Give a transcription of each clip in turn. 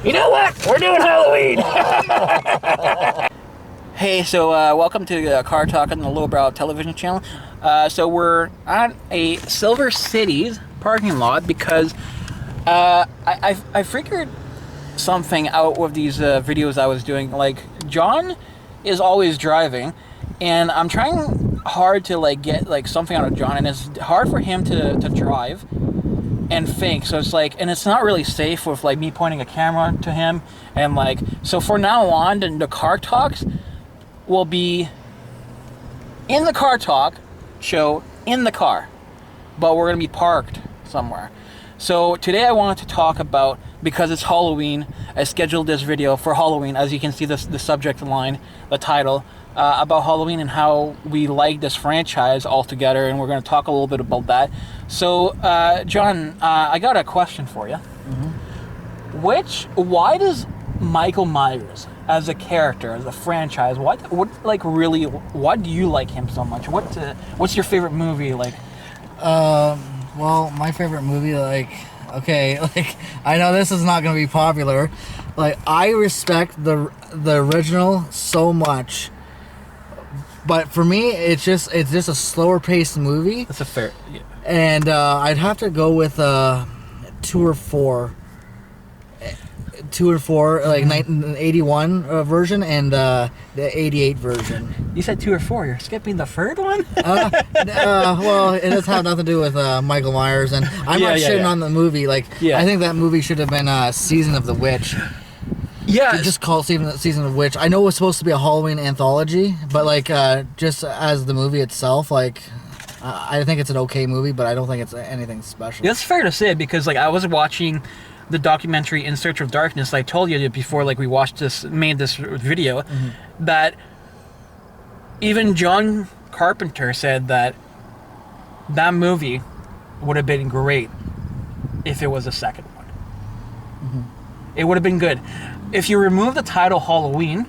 You know what? We're doing Halloween! Hey, so welcome to Car Talk on the Lowbrow.television channel. So we're at a Silver Cities parking lot because I figured something out with these videos I was doing. Like, John is always driving, and I'm trying hard to like get like something out of John, and it's hard for him to drive and think. So it's like, and it's not really safe with like me pointing a camera to him, and like, so for now on, the car talks will be in the car talk show in the car, but we're gonna be parked somewhere. So today I wanted to talk about, because it's Halloween, I scheduled this video for Halloween. As you can see, the subject line, the title, about Halloween and how we like this franchise altogether, and we're going to talk a little bit about that. So, John, I got a question for you. Why does Michael Myers, as a character, as a franchise, what do you like him so much? What's your favorite movie like? Well, my favorite movie, I know this is not going to be popular. Like, I respect the original so much, but for me, it's just a slower paced movie. That's a fair, yeah. And I'd have to go with 2 or 4. 2 or 4, like 1981 version and the 88 version. You said 2 or 4. You're skipping the third one? Well, it does have nothing to do with Michael Myers, and I'm not shitting on the movie. I think that movie should have been Season of the Witch. Yeah, just call it Season of the Witch. I know it was supposed to be a Halloween anthology, but just as the movie itself, I think it's an okay movie, but I don't think it's anything special. Yeah, that's fair to say, because I was watching the documentary In Search of Darkness. I told you before, we made this video, that even John Carpenter said that movie would have been great if it was a second one. It would have been good. If you remove the title Halloween,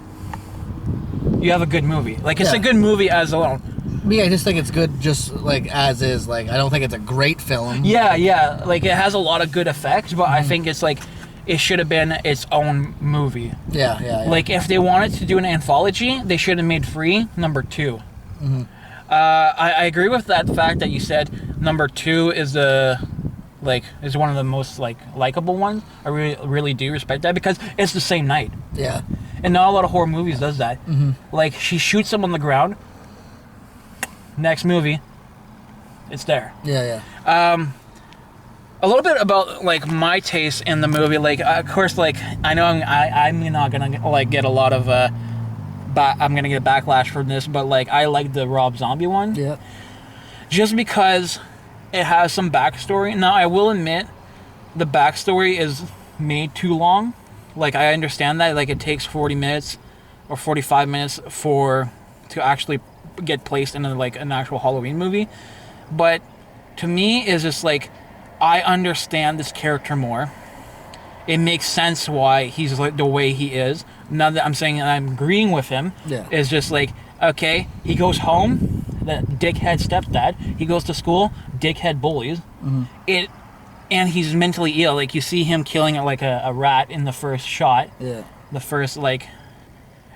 you have a good movie. It's a good movie as alone. Yeah, I just think it's good just as is. I don't think it's a great film. Yeah. It has a lot of good effects, but I think it's it should have been its own movie. Yeah. If they wanted to do an anthology, they should have made Free number 2. I agree with that fact that you said number 2 is is one of the most likable ones. I really do respect that, because it's the same night. Yeah. And not a lot of horror movies does that. She shoots him on the ground. Next movie, it's there. Yeah. A little bit about my taste in the movie. Of course, I know I'm not gonna get a lot of I'm gonna get a backlash from this, but I like the Rob Zombie one. Yeah. Just because it has some backstory. Now, I will admit, the backstory is made too long. I understand that. It takes 40 minutes or 45 minutes to actually get placed in an actual Halloween movie. But to me, it's just I understand this character more. It makes sense why he's the way he is. Now that I'm saying I'm agreeing with him, it's just okay, he goes home, that dickhead stepdad, he goes to school, dickhead bullies, and he's mentally ill. You see him killing a rat in the first shot. Yeah. The first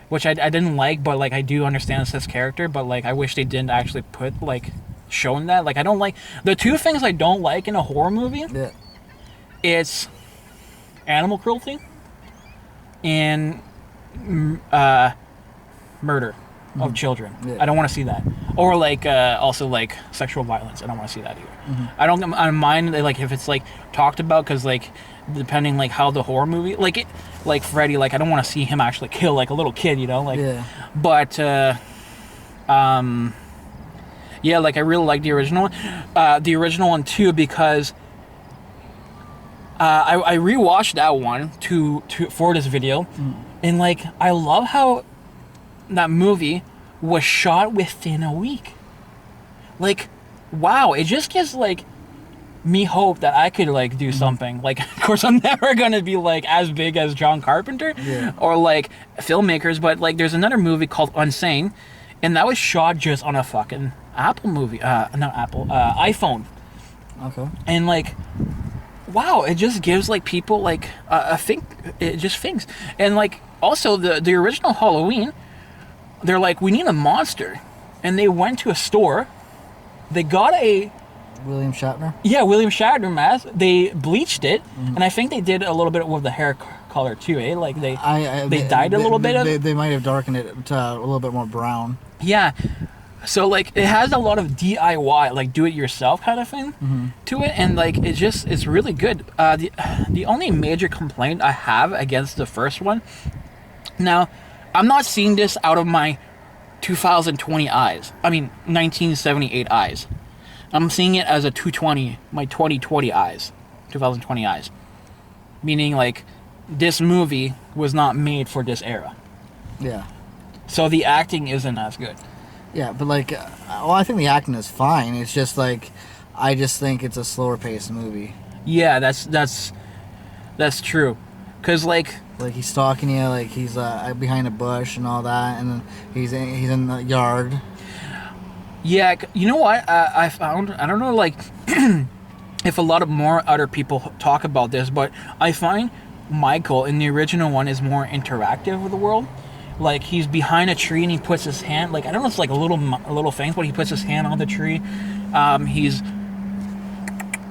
which I didn't like, but I do understand this character, but I wish they didn't actually put showing that. I don't like the two things I don't like in a horror movie. Yeah. It's animal cruelty and murder of children. I don't want to see that. Or also sexual violence. I don't want to see that either. I don't mind if it's talked about, because depending how the horror movie Freddy, I don't want to see him actually kill a little kid, yeah. But I really like the original one too, because I rewatched that one for this video, and I love how that movie was shot within a week. Wow, it just gives me hope that I could do something. Of course, I'm never gonna be as big as John Carpenter or filmmakers, but there's another movie called Unsane, and that was shot just on a fucking iPhone. Okay. And wow, it just gives like people like a think. It just thinks, and like also the original Halloween, they're like, we need a monster, and they went to a store, they got a William Shatner. yeah William Shatner mask, they bleached it, and I think they did a little bit with the hair color too, eh? Like they dyed a little bit of They might have darkened it to a little bit more brown. yeah. So like it has a lot of DIY, like do it yourself kind of thing to it, and like it's really good. The only major complaint I have against the first one, now I'm not seeing this out of my 2020 eyes. I mean 1978 eyes. I'm seeing it as a 220, my 2020 eyes, 2020 eyes, meaning like this movie was not made for this era. Yeah. So the acting isn't as good. Yeah, but like, well, I think the acting is fine. It's just like, I just think it's a slower paced movie. Yeah, that's true. Cause like he's stalking you, like he's behind a bush and all that, and then he's in the yard. yeah, you know what? I found, I don't know like if a lot of more other people talk about this, but I find Michael in the original one is more interactive with the world. Like he's behind a tree and he puts his hand, like I don't know if it's like a little thing, but he puts his hand on the tree. He's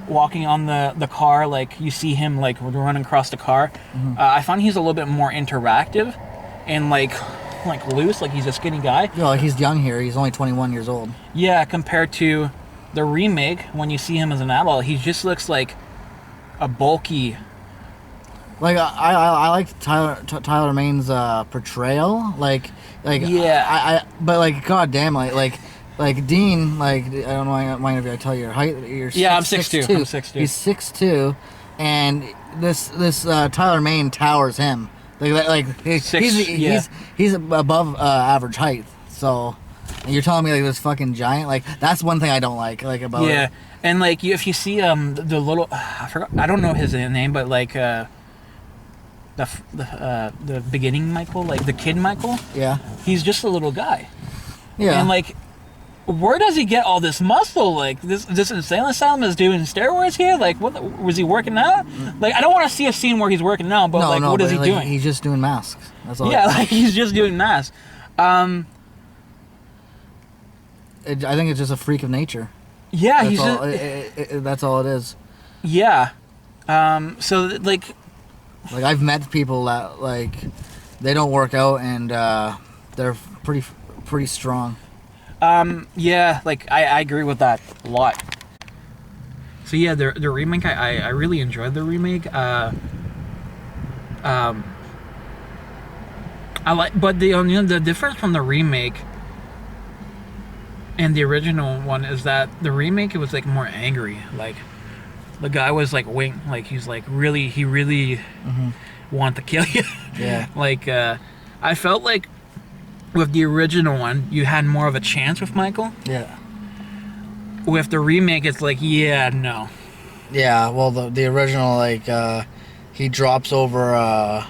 walking on the car, like you see him like running across the car. I find he's a little bit more interactive and like loose, like he's a skinny guy. You know, like he's young here. He's only 21 years old. Yeah, compared to the remake, when you see him as an adult, he just looks like a bulky. Like I like Tyler Maine's portrayal. Like yeah. But like goddamn, like Dean, like I don't mind if I tell you your height. I'm 6'2". I'm 6'2". He's 6'2", and this Tyler Maine towers him. He's above average height. So you're telling me like this fucking giant? Like that's one thing I don't like about it. Yeah, and like if you see the little I don't know his name, but like the beginning Michael, like the kid Michael. Yeah. He's just a little guy. Yeah. And like, where does he get all this muscle? Like this insane asylum is doing steroids here? Like what was he working out? Like I don't want to see a scene where he's working out, but what is he doing? He's just doing masks. That's all. Yeah, like he's just doing masks. I think it's just a freak of nature. Yeah, that's all it is. Yeah. So like I've met people that like they don't work out and they're pretty strong. Yeah, like I agree with that a lot. So yeah, the remake, I really enjoyed the remake. I like, but the difference from the remake and the original one is that the remake, it was like more angry. Like the guy was like like he's like he really want to kill you. Yeah. Like I felt like with the original one, you had more of a chance with Michael. Yeah. With the remake, it's like, yeah, no. Yeah, well, the original, like, he drops over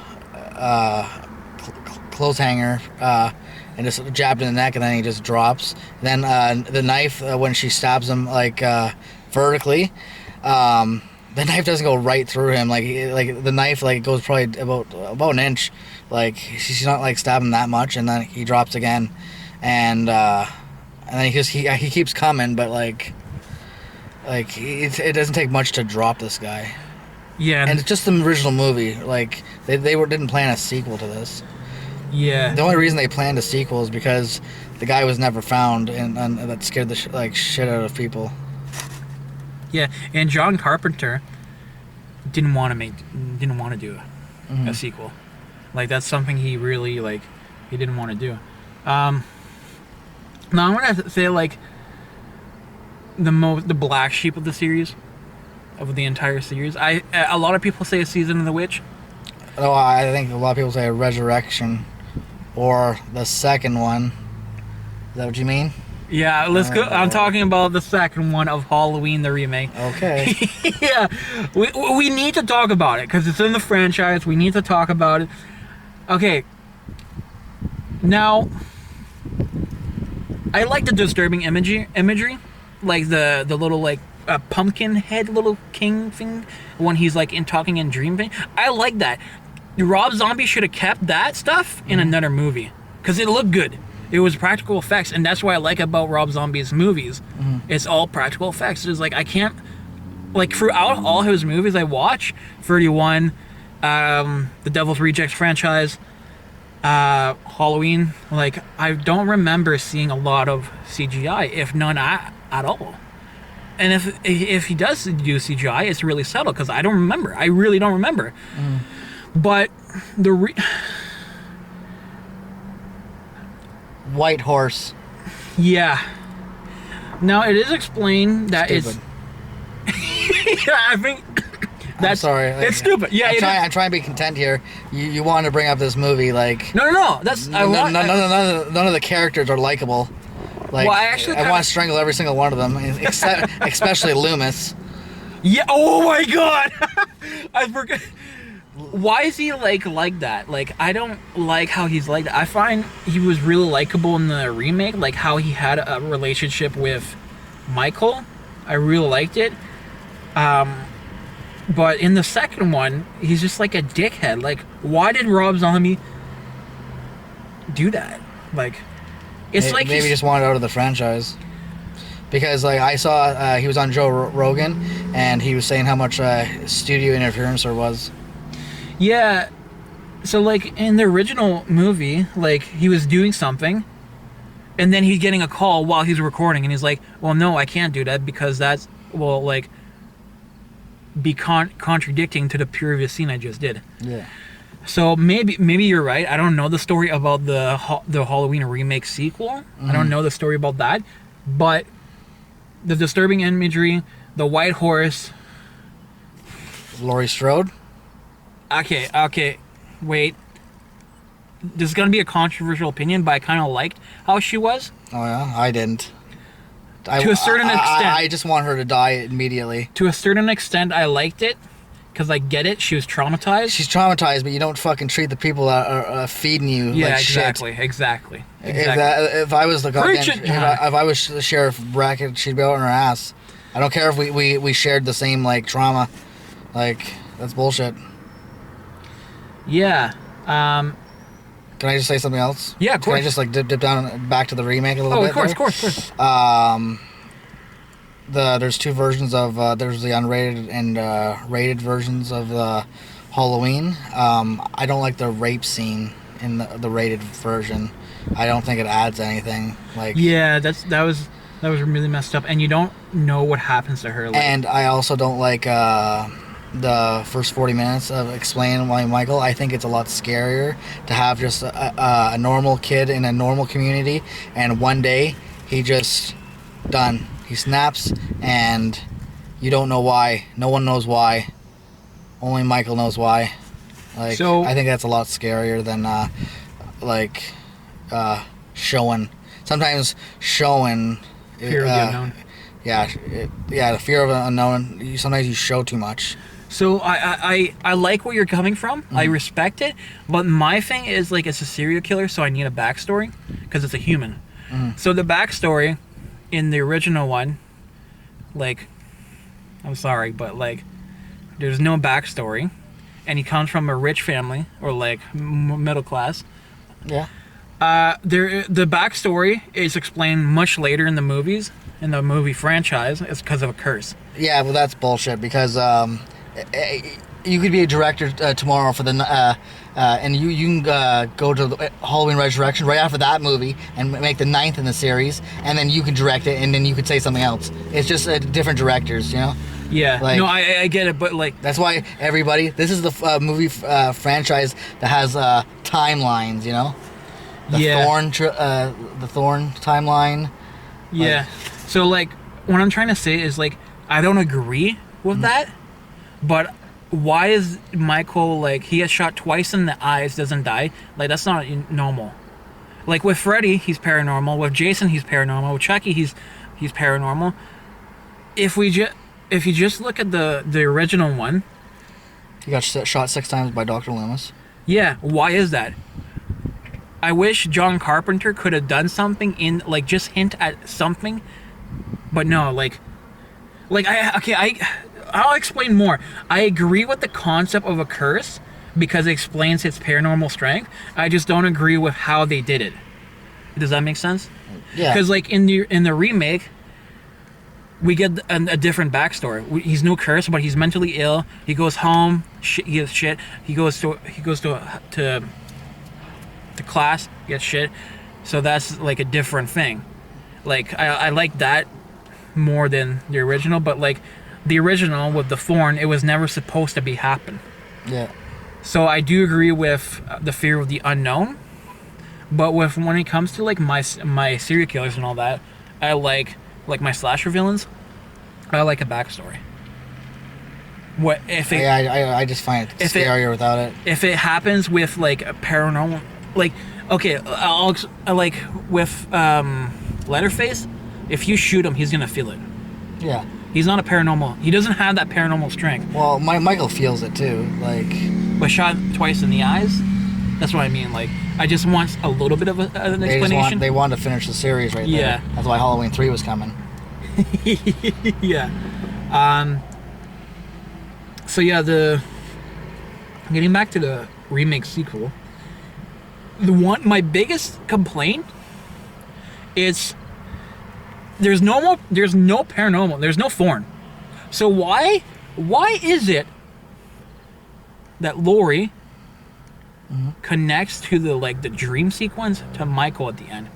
clothes hanger and just jabbed in the neck, and then he just drops. Then the knife, when she stabs him, like, vertically, the knife doesn't go right through him. Like the knife, like, goes probably about an inch. Like, she's not, like, stabbing that much, and then he drops again. And then he keeps coming, but, like it doesn't take much to drop this guy. Yeah. And it's just the original movie. Like, they didn't plan a sequel to this. Yeah. The only reason they planned a sequel is because the guy was never found, and that scared the shit out of people. Yeah, and John Carpenter didn't want to do a sequel. Like, that's something he really, like, he didn't want to do. Now I'm gonna say, like, the black sheep of the series, of the entire series. A lot of people say a Season of the Witch. Oh, I think a lot of people say a Ressurection, or the second one. Is that what you mean? Yeah, let's go. I'm talking about the second one of Halloween, the remake. Okay. Yeah, we need to talk about it because it's in the franchise. We need to talk about it. Okay. Now, I like the disturbing imagery, like the little, like, pumpkin head little king thing when he's like talking in dream thing. I like that. Rob Zombie should have kept that stuff in another movie because it looked good. It was practical effects, and that's what I like about Rob Zombie's movies. It's all practical effects. It's like I can't, like, throughout all his movies I watch, 31, the Devil's Rejects franchise, Halloween, like, I don't remember seeing a lot of CGI, if none at all. And if he does do CGI, it's really subtle because I don't remember. I really don't remember. But the White horse. yeah. Now it is explained that Stupid. it's. Yeah, I think that's I'm sorry. Like, it's stupid. Yeah, I'm trying to be content here. You wanted to bring up this movie, like no. That's none of the characters are likable. Like, Well, I want to strangle every single one of them, except especially Loomis. Yeah. Oh my god. I forgot. Why is he like that? Like, I don't like how he's like that. I find he was really likable in the remake, like how he had a relationship with Michael. I really liked it. But in the second one, he's just like a dickhead. Like, why did Rob Zombie do that? Like, it's like maybe he just wanted out of the franchise. Because, like, I saw he was on Joe Rogan, and he was saying how much studio interference there was. Yeah, so like in the original movie, like he was doing something, and then he's getting a call while he's recording, and he's like, "Well, no, I can't do that because that's like be contradicting to the previous scene I just did." Yeah. So maybe you're right. I don't know the story about the Halloween remake sequel. I don't know the story about that, but the disturbing imagery, the white horse. Laurie Strode. Okay, wait. This is gonna be a controversial opinion, but I kind of liked how she was. Oh yeah, I didn't. To a certain extent. I just want her to die immediately. To a certain extent, I liked it, because I get it. She was traumatized. She's traumatized, but you don't fucking treat the people that are feeding you like exactly, shit. exactly. If I was the goddamn, if I was the Sheriff Brackett, she'd be out on her ass. I don't care if we shared the same like trauma. Like, that's bullshit. Yeah. Can I just say something else? Yeah, of course. Can I just like dip down back to the remake a little bit? Of course. There's two versions of there's the unrated and rated versions of Halloween. I don't like the rape scene in the rated version. I don't think it adds anything. Like, yeah, that was really messed up, and you don't know what happens to her. Like, and I also don't like the first 40 minutes of explaining why Michael. I think it's a lot scarier to have just a normal kid in a normal community, and one day he just done. He snaps, and you don't know why. No one knows why. Only Michael knows why. Like, so, I think that's a lot scarier than showing. Sometimes showing. Fear of the unknown. Yeah, the fear of the unknown. Sometimes you show too much. So I like where you're coming from. I respect it, but my thing is, like, it's a serial killer, so I need a backstory because it's a human. So the backstory in the original one, like, I'm sorry, but like, there's no backstory, and he comes from a rich family or like middle class. Yeah. The backstory is explained much later in the movies, in the movie franchise. It's because of a curse. Yeah, well, that's bullshit because you could be a director tomorrow for the and you can go to the Halloween Ressurection right after that movie and make the 9th in the series, and then you can direct it, and then you could say something else. It's just different directors, you know. Yeah, like, no, I get it, but like, that's why everybody. This is the movie franchise that has timelines, you know. The Thorn timeline. Yeah. Like, so like, what I'm trying to say is, like, I don't agree with that, but why is Michael, like, he gets shot twice in the eyes, doesn't die? Like, that's not normal. Like, with Freddy, he's paranormal. With Jason, he's paranormal. With Chucky, he's paranormal. If you just look at the original one, he got shot 6 times by Dr. Loomis. Yeah, why is that? I wish John Carpenter could have done something in, like, just hint at something, but no, like, Like, I'll explain more. I agree with the concept of a curse because it explains its paranormal strength. I just don't agree with how they did it. Does that make sense? Yeah. Because like in the remake, we get a different backstory. He's no curse, but he's mentally ill. He goes home. He gets shit. He goes to class. Gets shit. So that's like a different thing. Like I like that more than the original, but like the original with the thorn, it was never supposed to be happen. Yeah. So I do agree with the fear of the unknown, but when it comes to like my serial killers and all that, I like my slasher villains, I like a backstory. What if it? Yeah, I just find it scarier without it. If it happens with like a paranormal, like okay, I'll like with Leatherface, if you shoot him, he's gonna feel it. Yeah. He's not a paranormal. He doesn't have that paranormal strength. Well, Michael feels it too. Like, but shot twice in the eyes. That's what I mean. Like, I just want a little bit of an explanation. They wanted to finish the series right there. Yeah. That's why Halloween 3 was coming. Yeah. So yeah, getting back to the remake sequel, my biggest complaint is there's no paranormal, there's no thorn. So why is it that Laurie connects to the dream sequence to Michael at the end?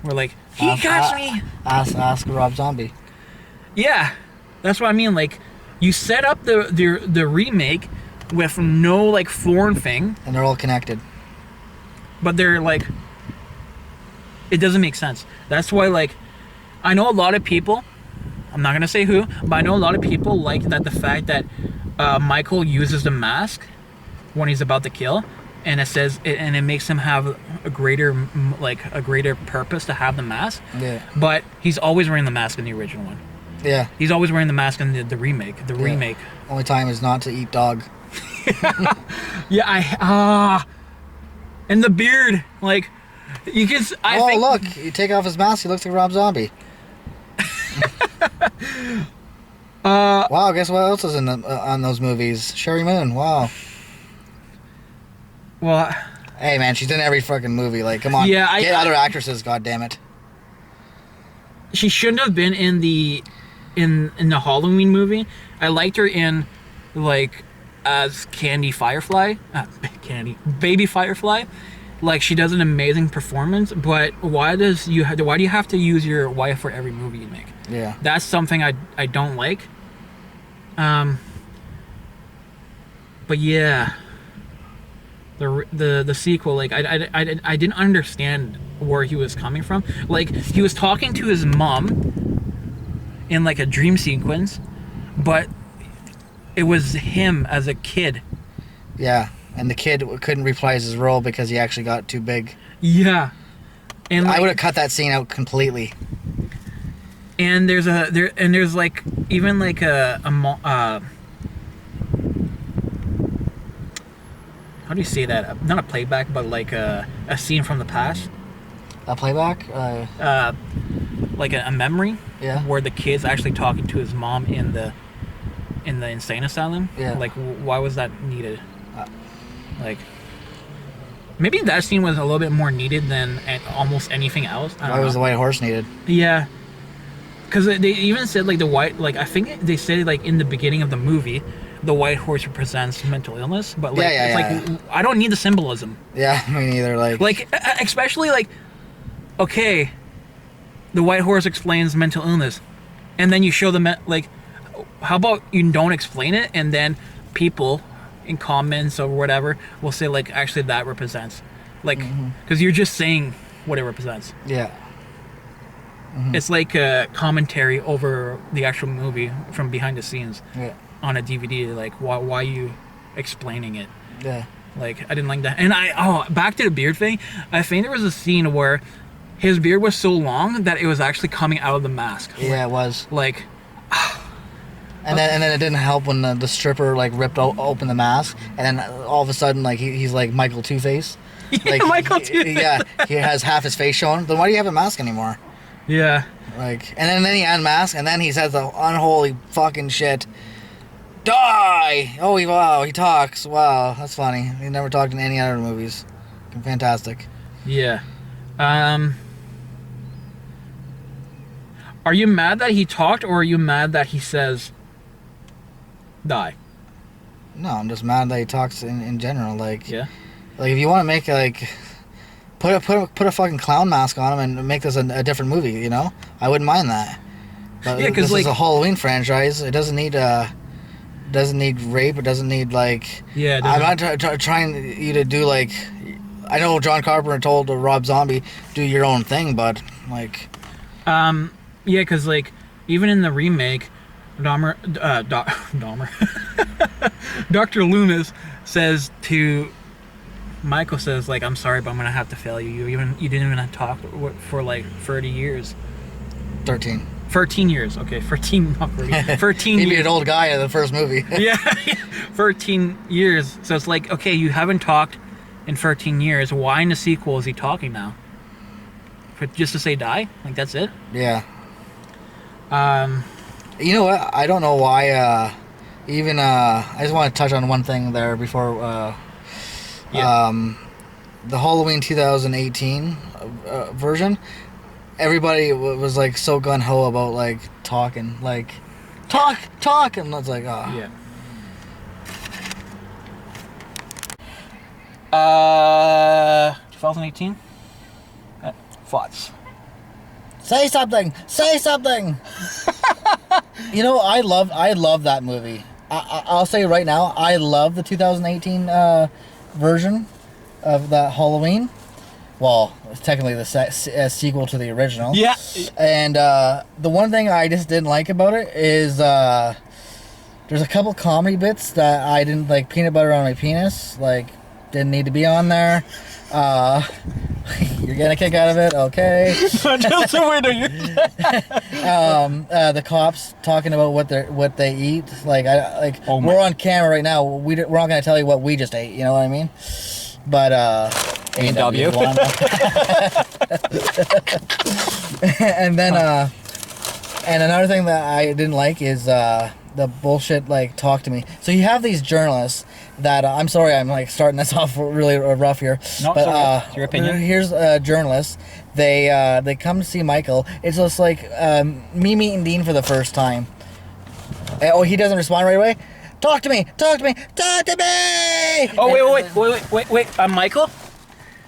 We're like, he got me. Ask Rob Zombie. Yeah, that's what I mean. Like, you set up the remake with no like thorn thing, And they're all connected. but they're like, it doesn't make sense. That's why like, I know a lot of people. I'm not gonna say who, but I know a lot of people like that the fact that Michael uses the mask when he's about to kill, and it makes him have a greater purpose to have the mask. Yeah. But he's always wearing the mask in the original one. Yeah. He's always wearing the mask in the remake. The remake. Only time is not to eat dog. Yeah, and the beard, like, you can. I think, look! You take off his mask, he looks like Rob Zombie. Wow, guess what else is on those movies? Sherry Moon. Wow. Well, Hey man, she's in every fucking movie. Like, come on. Yeah, get other actresses. God damn it. she shouldn't have been in the Halloween movie. I liked her in like as Baby Firefly. Like, she does an amazing performance, but why do you have to use your wife for every movie you make? Yeah. That's something I don't like. But yeah, the sequel, like, I didn't understand where he was coming from. Like, he was talking to his mom in like a dream sequence, but it was him as a kid. Yeah. And the kid couldn't reprise his role because he actually got too big. Yeah. And like, I would have cut that scene out completely. And there's like even like how do you say that? Not a playback, but like a scene from the past. A playback? Like a memory. Yeah. Where the kid's actually talking to his mom in the insane asylum. Yeah. Like, why was that needed? Like, maybe that scene was a little bit more needed than almost anything else. Why was the white horse needed? Yeah. Because they even said, like, I think they said, like, in the beginning of the movie, the white horse represents mental illness, but, like, I don't need the symbolism. Yeah, me neither. Like, especially, like, okay, the white horse explains mental illness, and then you show them, like, how about you don't explain it, and then people in comments or whatever will say, like, actually that represents, like, because you're just saying what it represents. Yeah. It's like a commentary over the actual movie from behind the scenes. Yeah. On a DVD. Like, why are you explaining it? Yeah. Like, I didn't like that. And back to the beard thing, I think there was a scene where his beard was so long that it was actually coming out of the mask. Yeah, it was. Like, and then it didn't help when the stripper like ripped open the mask, and then all of a sudden like he's like Michael Two-Face. Yeah, Like, Michael Two-Face. Yeah, he has half his face shown. Then why do you have a mask anymore? Yeah. Like, and then he unmasks, and then he says the unholy fucking shit. Die! Oh, wow, he talks. Wow, that's funny. He never talked in any other movies. Fantastic. Yeah. Are you mad that he talked, or are you mad that he says die? No, I'm just mad that he talks in general. Like, Yeah. like if you want to make like put a fucking clown mask on him and make this a different movie, you know, I wouldn't mind that. But Yeah, 'cause, this like, is a Halloween franchise. It doesn't need rape. It doesn't need like. Yeah. it I'm doesn't- not trying you to do like. I know John Carpenter told Rob Zombie do your own thing, but like. Yeah, because, like, even in the remake, Dahmer, Dr. Loomis says to Michael, says, like, I'm sorry, but I'm going to have to fail you. You didn't even talk for, like, 30 years. 13. 13 years. Okay, 13, not 30. 13 He'd be years. an old guy in the first movie. Yeah, 13 years. So it's like, okay, you haven't talked in 13 years. Why in the sequel is he talking now? Just to say die? Like, that's it? Yeah. You know what? I don't know why. I just want to touch on one thing there before. Yeah. The Halloween 2018 version. Everybody was like so gun ho about like talking, like talk, and it's like, oh. Yeah. 2018. Thoughts? Say something. Say something. You know, I love that movie. I'll say right now, I love the 2018 version of that Halloween. Well, it's technically the sequel to the original. Yeah. And the one thing I just didn't like about it is there's a couple comedy bits that I didn't like. Peanut butter on my penis, like, didn't need to be on there. You're getting a kick out of it, okay? Just a way to The cops talking about what they eat, like Oh my. we're on camera right now. We're not gonna tell you what we just ate. You know what I mean? But A&W. And then and another thing that I didn't like is the bullshit, like, talk to me. So you have these journalists that I'm sorry, I'm like starting this off really rough here. No, but it's your opinion. here's journalists. They come to see Michael. It's just like me meeting Dean for the first time. Oh, he doesn't respond right away. Talk to me. Talk to me. Talk to me. Oh, wait. Michael?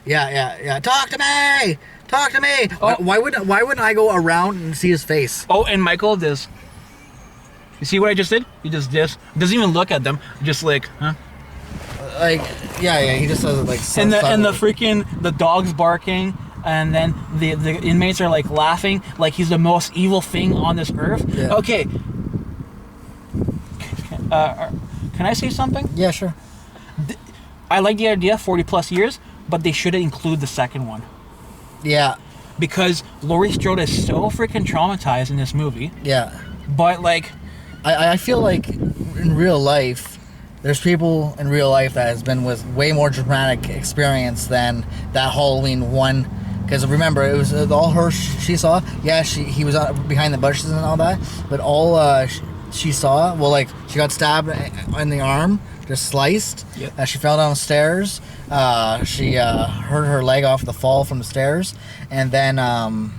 Yeah. Talk to me. Talk to me. Oh. Why wouldn't I go around and see his face? Oh, and Michael does. You see what I just did? He does this. Doesn't even look at them. Just like, huh? Like, yeah. He just does it like. So And the subtly. freaking the dog's barking, and then the inmates are like laughing, like he's the most evil thing on this earth. Yeah. Okay. Can I say something? Yeah, sure. I like the idea, 40 plus years, but they should include the second one. Yeah. Because Laurie Strode is so freaking traumatized in this movie. Yeah. But, like... I feel like in real life, there's people in real life that has been with way more dramatic experience than that Halloween one. Because remember, it was all her she saw. Yeah, he was behind the bushes and all that. But all she saw, well, like, she got stabbed in the arm, just sliced. Yep. She fell down the stairs. She hurt her leg off the fall from the stairs. And then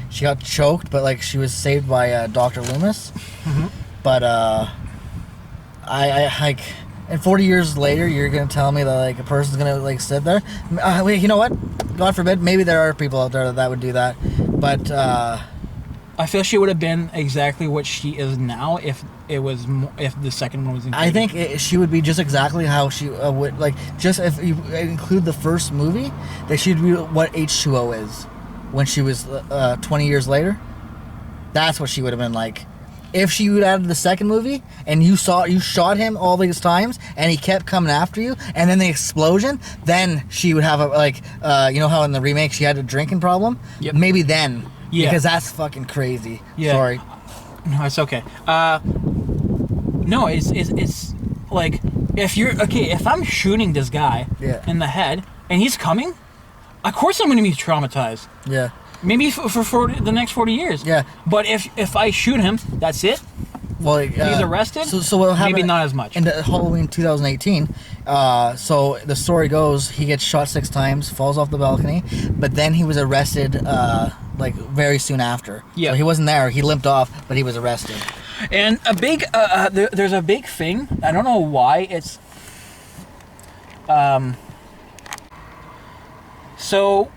she got choked, but, like, she was saved by Dr. Loomis. Mm-hmm. But I like, and 40 years later, you're gonna tell me that, like, a person's gonna, like, sit there. Wait, you know what? God forbid. Maybe there are people out there that would do that. But I feel she would have been exactly what she is now if the second one was included. I think she would be just exactly how she would, like, just if you include the first movie, that she'd be what H2O is when she was 20 years later. That's what she would have been like. If she would add the second movie and you shot him all these times and he kept coming after you, and then the explosion, then she would have you know how in the remake she had a drinking problem? Yep. Maybe then. Yeah. Because that's fucking crazy. Yeah. Sorry. No, it's okay. No, it's like, if I'm shooting this guy Yeah. in the head and he's coming, of course I'm going to be traumatized. Yeah. Maybe for the next 40 years. Yeah. But if I shoot him, that's it. Well, He's arrested. So what happened? Maybe not as much. In Halloween 2018, so the story goes, he gets shot 6 times, falls off the balcony, but then he was arrested like very soon after. Yeah. So he wasn't there. He limped off, but he was arrested. And a big there's a big thing. I don't know why it's. So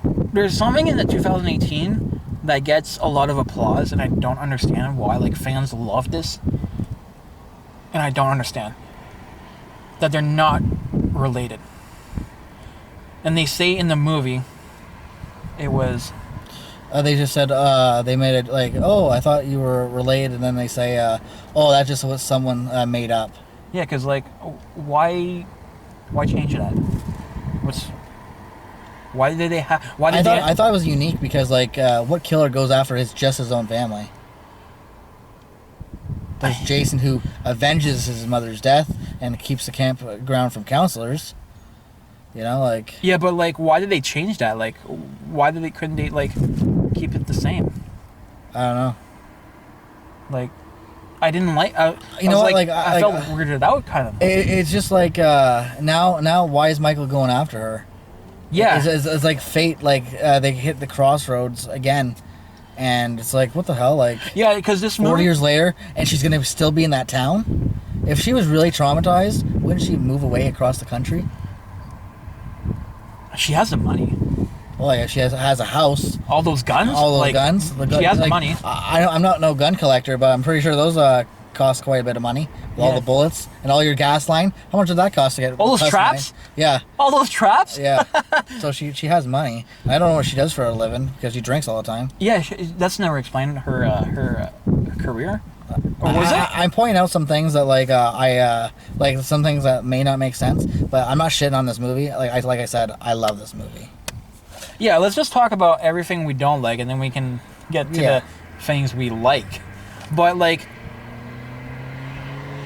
there's something in the 2018 that gets a lot of applause, and I don't understand why. Like, fans love this, and I don't understand that they're not related. And they say in the movie, it was. They just said they made it like, oh, I thought you were related, and then they say, oh, that just was someone made up. Yeah, because like, why change that? Why did they have? I thought it was unique because like, what killer goes after just his own family? There's Jason, who avenges his mother's death and keeps the campground from counselors. You know, like. Yeah, but like, why did they change that? Like, couldn't they like keep it the same? I don't know. Like, I didn't like. You know what? Like, I felt weirded out, kind of. It's just like now. Why is Michael going after her? Yeah, it's like fate. Like they hit the crossroads again, and it's like, what the hell? Like, yeah, because this 40 years later, and she's gonna still be in that town. If she was really traumatized, wouldn't she move away across the country? She has the money. Well, yeah, she has a house. All those guns. Guns. She has the money. I'm not no gun collector, but I'm pretty sure those cost quite a bit of money. With all the bullets and all your gas line. How much did that cost to get? All those traps? Yeah. All those traps? Yeah. So she has money. I don't know what she does for a living because she drinks all the time. Yeah, that's never explained her career. Or was it? I'm pointing out some things that like like some things that may not make sense, but I'm not shitting on this movie. Like I said, I love this movie. Yeah, let's just talk about everything we don't like, and then we can get to the things we like. But like,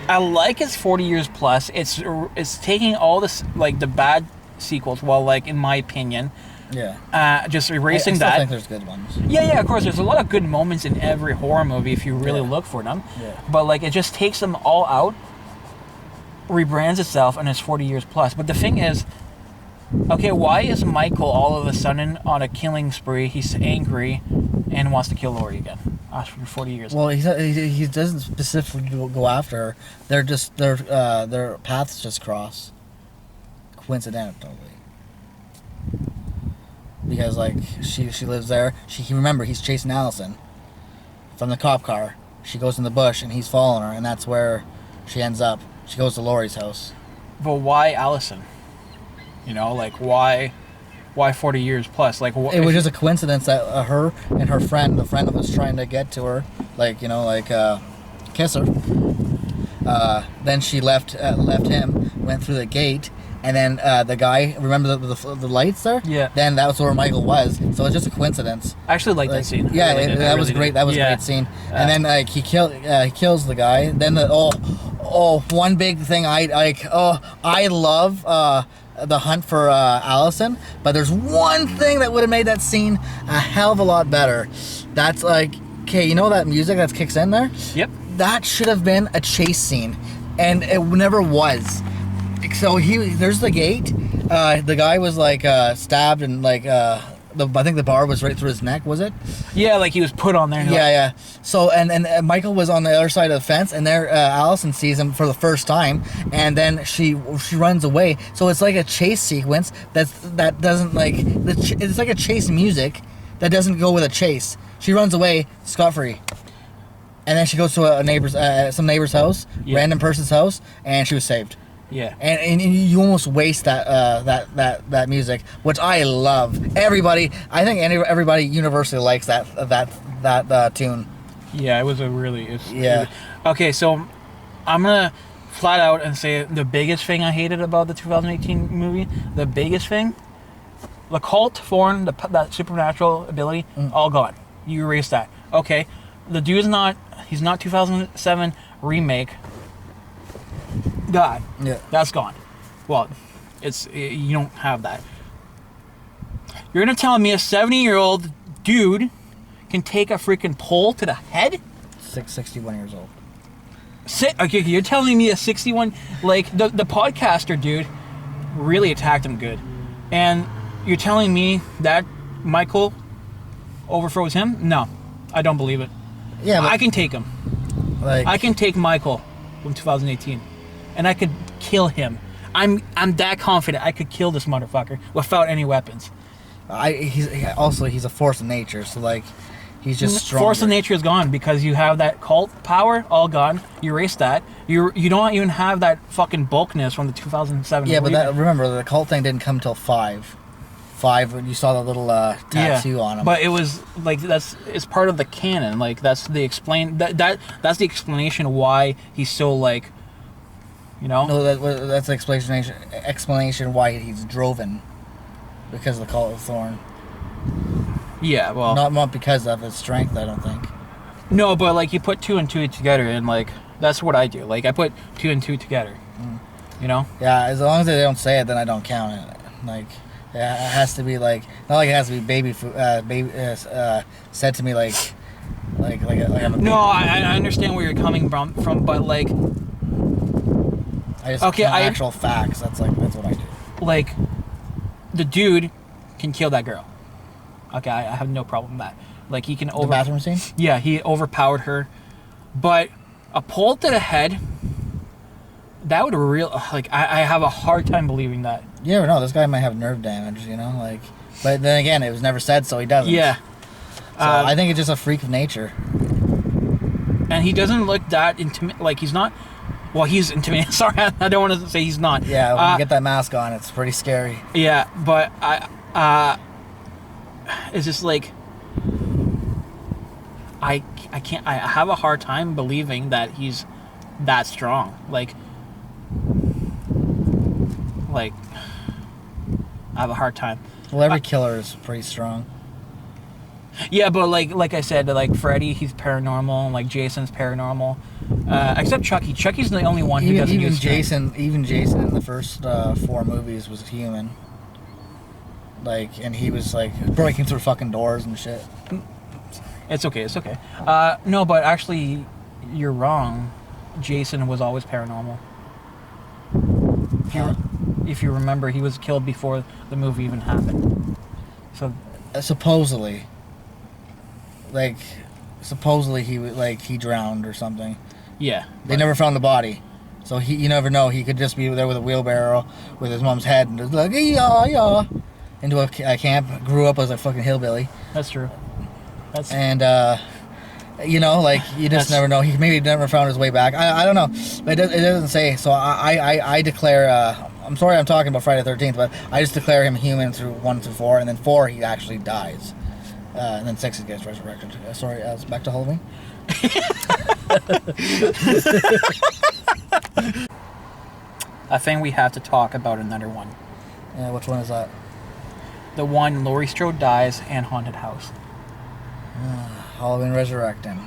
I like it's 40 years plus. It's taking all this like the bad sequels. Well, like in my opinion, just erasing I that. I think there's good ones. Yeah, of course. There's a lot of good moments in every horror movie if you really look for them. Yeah. But like, it just takes them all out, rebrands itself, and it's 40 years plus. But the thing is, okay, why is Michael all of a sudden on a killing spree? He's angry and wants to kill Laurie again after 40 years. Well, he doesn't specifically go after her. They're just their paths just cross coincidentally. Because like she lives there. He's chasing Allison from the cop car. She goes in the bush and he's following her, and that's where she ends up. She goes to Laurie's house. But why Allison? You know, like why 40 years plus? Like it was just a coincidence that her and her friend, the friend that was trying to get to her, like kiss her. Then she left him, went through the gate, and then the guy, remember the lights there? Yeah. Then that was where Michael was. So it's just a coincidence. I actually like that scene. Yeah, that was great. That was a great scene. And then like he kills the guy. Then one big thing I love the hunt for Allison, but there's one thing that would have made that scene a hell of a lot better. That's like, okay, you know that music that kicks in there? Yep. That should have been a chase scene, and it never was. So there's the gate. The guy was like stabbed, and like I think the bar was right through his neck. Was it? Yeah, like he was put on there. Yeah. So and Michael was on the other side of the fence, and there Allison sees him for the first time, and then she runs away. So it's like a chase sequence that doesn't like it's like a chase music that doesn't go with a chase. She runs away scot-free. And then she goes to some neighbor's house, random person's house, and she was saved. Yeah. And you almost waste that music, which I love. I think everybody universally likes that tune. Yeah, it was okay, so I'm gonna flat out and say the biggest thing I hated about the 2018 movie, the biggest thing, the cult, thorn, that supernatural ability, all gone. You erase that. Okay, the dude's he's not 2007 remake. God, that's gone. Well, you don't have that. You're gonna tell me a 70-year-old dude can take a freaking pole to the head? 61 years old. Okay, you're telling me a 61, like the podcaster dude really attacked him good, and you're telling me that Michael overthrows him? No, I don't believe it. Yeah, but I can take him. like I can take Michael from 2018, and I could kill him. I'm that confident I could kill this motherfucker without any weapons. he's a force of nature, so like he's just stronger. Force of nature is gone because you have that cult power all gone. You erase that. You don't even have that fucking bulkness from the 2007. Yeah, but remember the cult thing didn't come till 5 when you saw the little tattoo on him. But it was like it's part of the canon. Like that's the that's the explanation why he's so like, you know. No, that's the explanation why he's driven, because of the cult of thorn. Yeah, well, Not because of his strength, I don't think. no, but like you put 2 and 2 together, and like that's what I do. Like I put 2 and 2 together. You know. Yeah, as long as they don't say it, then I don't count it. Like it has to be like, not like it has to be baby food, said to me like I'm a No, I understand where you're coming from, but like, I just okay, count actual facts. That's what I do. like, the dude can kill that girl. Okay, I have no problem with that. Like he can The bathroom scene? Yeah, he overpowered her, but a pole to the head. That would I have a hard time believing that. You never know. This guy might have nerve damage, you know, like. But then again, it was never said, so he doesn't. Yeah. So I think it's just a freak of nature. And he doesn't look that intimate. Like he's not. Well, he's intimidating. Sorry, I don't want to say he's not. Yeah, when you get that mask on, it's pretty scary. Yeah, but it's just like I can't. I have a hard time believing that he's that strong. Like I have a hard time. Well, every killer is pretty strong. Yeah, but like I said, like Freddy, he's paranormal. Like Jason's paranormal, except Chucky. Chucky's the only one who doesn't use strength. Even Jason in the first 4 movies was human. Like, and he was like breaking through fucking doors and shit. It's okay. No, but actually, you're wrong. Jason was always paranormal. If you remember, he was killed before the movie even happened. So supposedly he drowned or something. Yeah, they never found the body, so you never know. He could just be there with a wheelbarrow with his mom's head and just like yeah into a camp. Grew up as a fucking hillbilly. That's true. You know, like you just never know. He maybe never found his way back. I don't know, but it doesn't say. So I declare. I'm sorry, I'm talking about Friday the 13th, but I just declare him human through 1 through 4, and then 4 he actually dies, and then 6 he gets resurrected. Sorry, back to Halloween. I think we have to talk about another one. Yeah, which one is that? The one Laurie Strode dies and haunted house. Halloween Resurrection.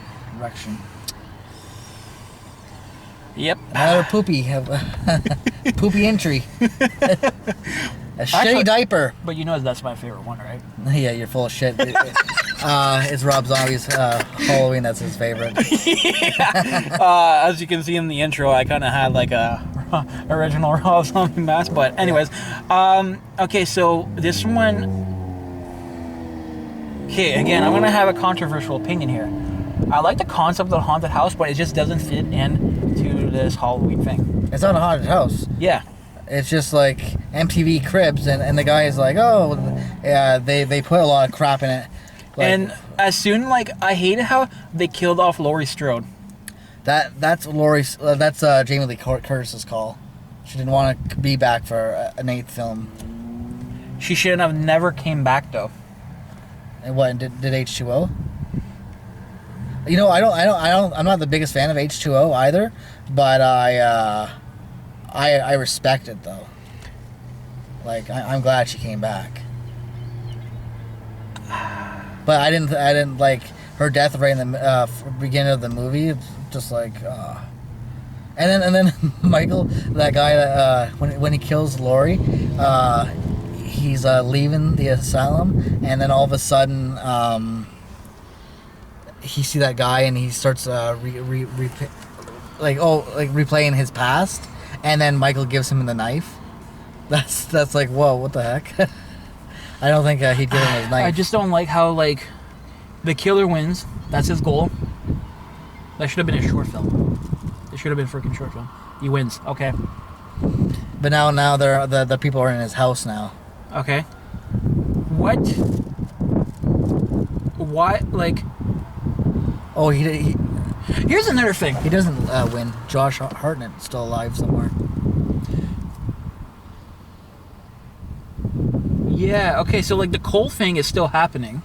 Yep. Another poopy entry. A shitty diaper. But you know that's my favorite one, right? Yeah, you're full of shit. It's Rob Zombie's Halloween. That's his favorite. As you can see in the intro, I kind of had like a original Rob Zombie mask. But anyways, okay, so this one. Okay, again, I'm gonna have a controversial opinion here. I like the concept of the haunted house, but it just doesn't fit into this Halloween thing. It's not a haunted house. Yeah. It's just like MTV Cribs, and the guy is like, oh, yeah, they put a lot of crap in it. Like, and as soon, like, I hated how they killed off Laurie Strode. That's Laurie's. That's Jamie Lee Curtis's call. She didn't want to be back for an 8th film. She shouldn't have never came back though. And what did H2O? You know, I'm not the biggest fan of H2O either, but I respect it though. Like I'm glad she came back. But I didn't like her death right in the beginning of the movie. It's just like, and then Michael, that guy that when he kills Laurie, he's leaving the asylum, and then all of a sudden, he see that guy, and he starts replaying his past, and then Michael gives him the knife. That's like, whoa, what the heck? I don't think he'd give him his knife. I just don't like how like the killer wins. That's his goal. That should have been a short film. It should have been a freaking short film. He wins. Okay. But now they're the people are in his house now. Okay. What? Why? Like. Oh, he Here's another thing. He doesn't win. Josh Hartnett's still alive somewhere. Yeah. Okay. So like the Cole thing is still happening.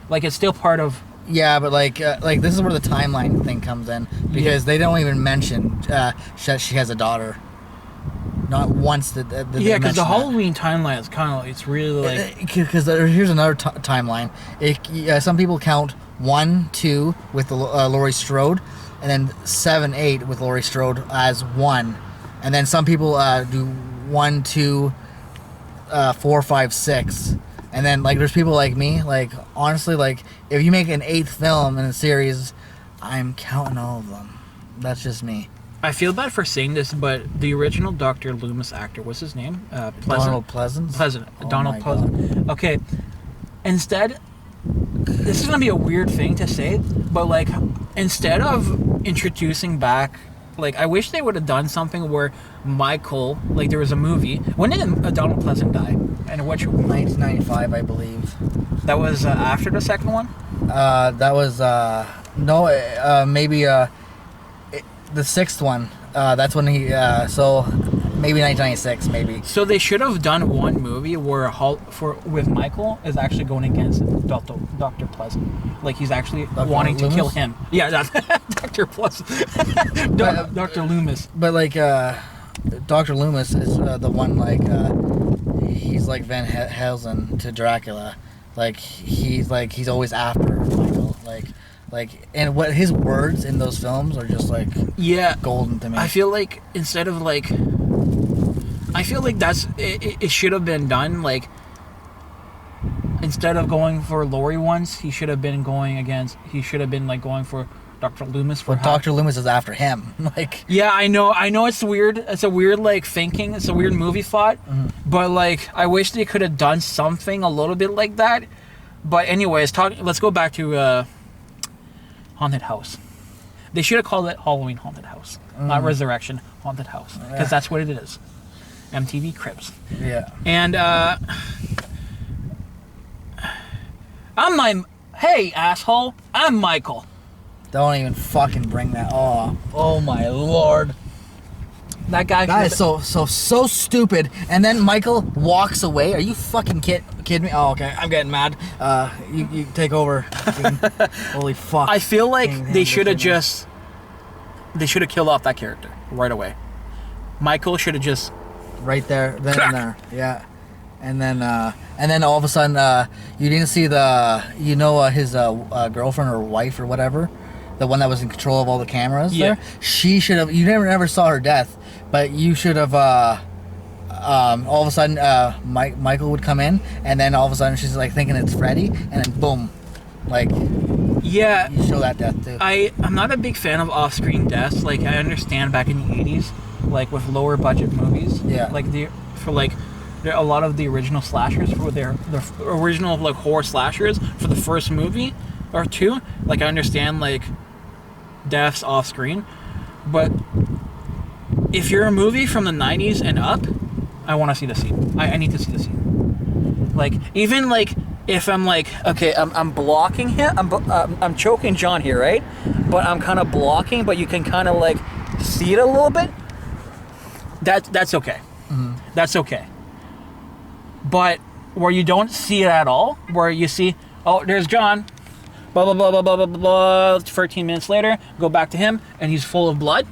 Like it's still part of. Yeah, but like this is where the timeline thing comes in, because they don't even mention she has a daughter. Not once did they because the mention Halloween timeline is kind of it's really like because here's another timeline. Some people count 1, 2 with the Laurie Strode, and then 7, 8 with Laurie Strode as one, and then some people do 1, 2, 4, 5, 6. And then, like, there's people like me, like, honestly, like, if you make an 8th film in a series, I'm counting all of them. That's just me. I feel bad for saying this, but the original Dr. Loomis actor, what's his name? Donald Pleasance? Donald Pleasance. Okay. Instead, this is going to be a weird thing to say, but, like, instead of introducing back, like, I wish they would have done something where Michael, like, there was a movie. When did Donald Pleasance die? And which 1995, I believe. That was after the second one? That was maybe the 6th one. That's when he so maybe 1996, maybe. So they should have done one movie where with Michael is actually going against Dr. Pleasant. Like he's actually wanting to kill him. Yeah, that's Dr. Pleasant. Dr. Loomis. But like Dr. Loomis is the one like he's like Van Helsing to Dracula. Like he's always after Michael. Like and what his words in those films are just like golden to me. I feel like instead of like that's it should have been done like instead of going for Laurie once, he should have been going for Dr. Loomis for Dr. Loomis is after him. Like yeah, I know it's weird. It's a weird like thinking. It's a weird movie thought. Mm-hmm. But like I wish they could have done something a little bit like that. But anyways, let's go back to Haunted House. They should have called it Halloween Haunted House, not Ressurection Haunted House, because that's what it is. MTV Cribs. Yeah. And hey asshole, I'm Michael. Don't even fucking bring that. Oh my lord. That guy. That is so stupid. And then Michael walks away. Are you fucking kidding me? Oh, okay. I'm getting mad. You take over. Holy fuck. I feel like they should have killed off that character right away. Michael should have just right there, then and there. Yeah. And then all of a sudden, you didn't see his girlfriend or wife or whatever, the one that was in control of all the cameras there. She should have. You never saw her death, but you should have. All of a sudden, Michael would come in, and then all of a sudden she's like thinking it's Freddy, and then boom, like. Yeah. You show that death too. I'm not a big fan of off-screen deaths. Like I understand back in the 80s, like with lower budget movies. Yeah. Like a lot of the original slashers for their original like horror slashers for the first movie or two. Like I understand like deaths off screen, but if you're a movie from the 90s and up, I want to see the scene. I need to see the scene. Like even like if I'm like okay, I'm blocking him. I'm choking John here, right? But I'm kind of blocking, but you can kind of like see it a little bit. That's okay. Mm-hmm. That's okay. But where you don't see it at all, where you see, oh, there's John, blah, blah, blah, blah, blah, blah, blah, 13 minutes later, go back to him, and he's full of blood.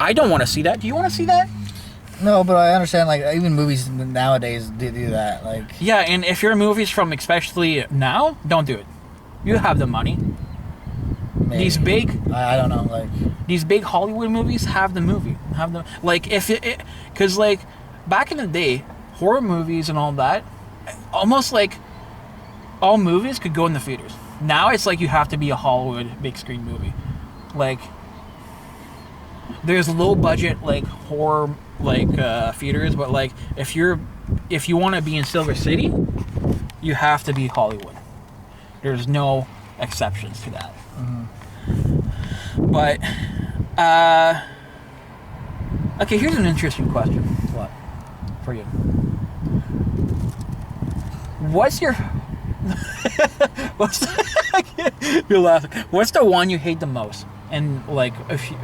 I don't want to see that. Do you want to see that? No, but I understand, like, even movies nowadays do that, like... Yeah, and if your movies from especially now, don't do it. You have the money. Maybe. These big... I don't know, like... These big Hollywood movies have the movie. Like, if it... Because, like, back in the day, horror movies and all that, almost like all movies could go in the theaters. Now it's like you have to be a Hollywood big screen movie. Like there's low budget like horror like theaters, but like if you want to be in Silver City, you have to be Hollywood. There's no exceptions to that. But okay, here's an interesting question. What? For you. What's your you're laughing. What's the one you hate the most? And like if you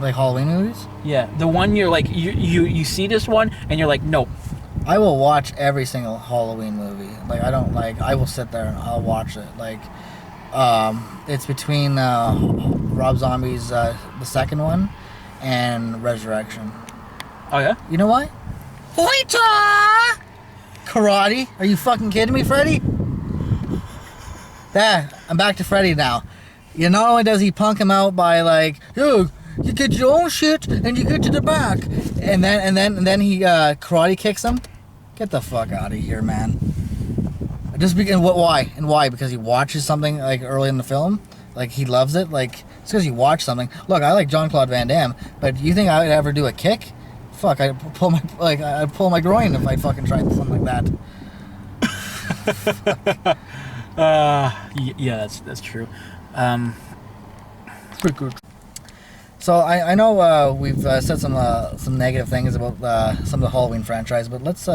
Like Halloween movies? yeah, the one you're like you see this one and you're like nope. I will watch every single Halloween movie. Like I will sit there and I'll watch it. Like it's between Rob Zombie's the second one and Ressurection. Oh yeah? You know why? Hoita! Karate? Are you fucking kidding me, Freddy? There, I'm back to Freddy now. You not only does he punk him out by like, yo, you get your own shit and you get to the back, and then he karate kicks him. Get the fuck out of here, man. Just because why? And why? Because he watches something like early in the film, like he loves it. Like it's because you watch something. Look, I like Jean-Claude Van Damme, but you think I would ever do a kick? Fuck, I'd pull my groin if I fucking tried something like that. Yeah, that's true. Pretty good. So I know we've said some negative things about some of the Halloween franchise, but let's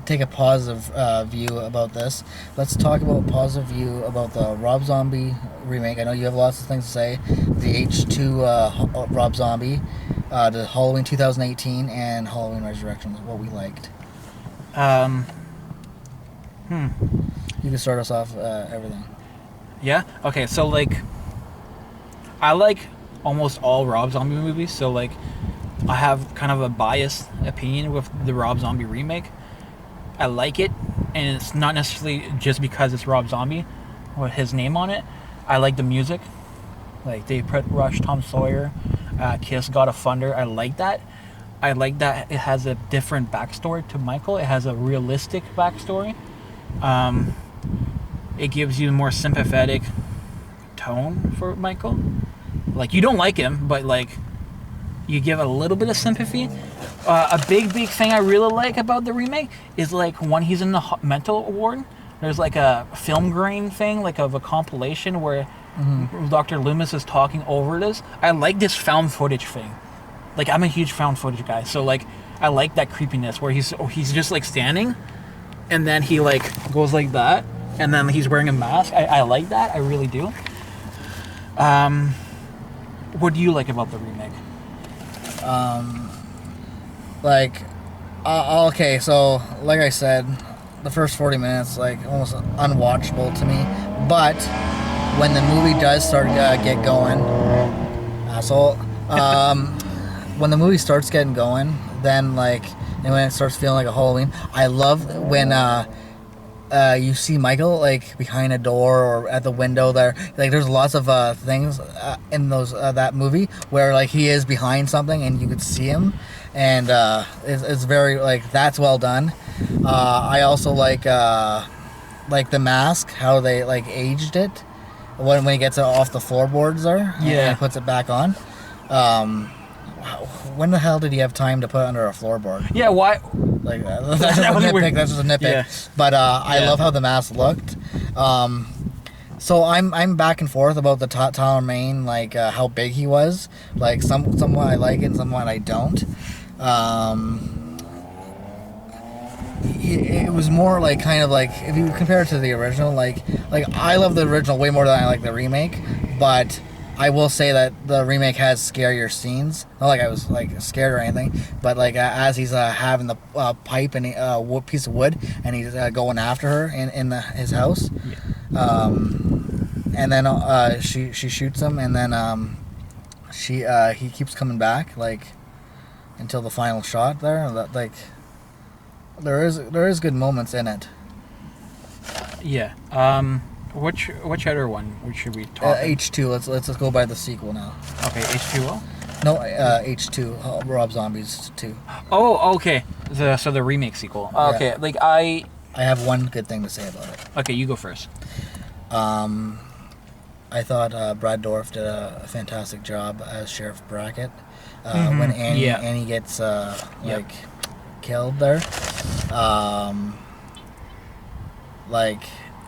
take a positive view about this. Let's talk about a positive view about the Rob Zombie remake. I know you have lots of things to say. The H2 Rob Zombie, the Halloween 2018, and Halloween Resurrection. What we liked. You can start us off everything. Yeah? Okay, so like I like almost all Rob Zombie movies, so like I have kind of a biased opinion with the Rob Zombie remake. I like it, and it's not necessarily just because it's Rob Zombie with his name on it. I like the music. Like they put Rush, Tom Sawyer, Kiss, God of Thunder. I like that. I like that it has a different backstory to Michael. It has a realistic backstory. It gives you a more sympathetic tone for Michael. Like you don't like him, but like you give a little bit of sympathy. A big thing I really like about the remake is like when he's in the mental ward, there's like a film grain thing, like of a compilation where Dr. Loomis is talking over this. I like this found footage thing. Like I'm a huge found footage guy, so like I like that creepiness where he's just like standing, and then he like goes like that, and then he's wearing a mask. I like that. I really do. What do you like about the remake? Okay, so like I said, the first 40 minutes like almost unwatchable to me, but when the movie does start get going, asshole, when the movie starts getting going, then like, and when it starts feeling like a Halloween, I love when you see Michael like behind a door or at the window there. Like there's lots of things in those that movie where like he is behind something and you could see him, and it's very like that's well done. I also like the mask, how they like aged it when he gets it off the floorboards there, and puts it back on. When the hell did he have time to put it under a floorboard? Yeah, why? Like that's just a nitpick. That's just a nitpick. Yeah. But I love how the mask looked. So I'm back and forth about the Tyler Mane, like how big he was. Like somewhat I like it, and somewhat I don't. It was more like kind of like if you compare it to the original, like I love the original way more than I like the remake, but I will say that the remake has scarier scenes. Not like I was like scared or anything, but like as he's having the pipe and wood piece of wood, and he's going after her in his house, and then she shoots him, and then he keeps coming back like until the final shot there. That like there is good moments in it. Yeah. Which other one? Which should we talk? H2. Let's go by the sequel now. Okay, H2O. No, H2, Rob Zombie's 2. Oh, okay. So the remake sequel. Okay, Yeah. like I have one good thing to say about it. Okay, you go first. I thought Brad Dourif did a fantastic job as Sheriff Brackett. Mm-hmm. When Annie Yeah. Annie gets killed there, like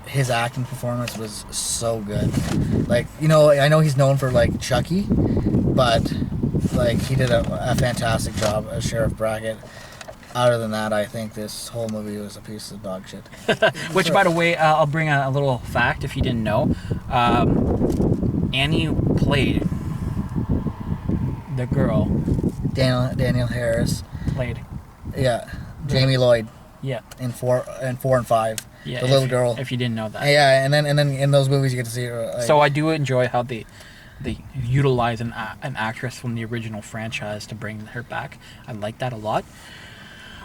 his acting performance was so good. Like, you know, I know he's known for like Chucky, but like he did a fantastic job as Sheriff Brackett. Other than that, I think this whole movie was a piece of dog shit. Which, by the way, I'll bring a little fact if you didn't know. Annie played the girl. Daniel Harris. Played. Yeah. Jamie Lloyd. Yeah. In 4 and 5. Yeah. The little girl. If you didn't know that. Yeah, and then in those movies you get to see her. Like, So I do enjoy how they utilize an actress from the original franchise to bring her back. I like that a lot.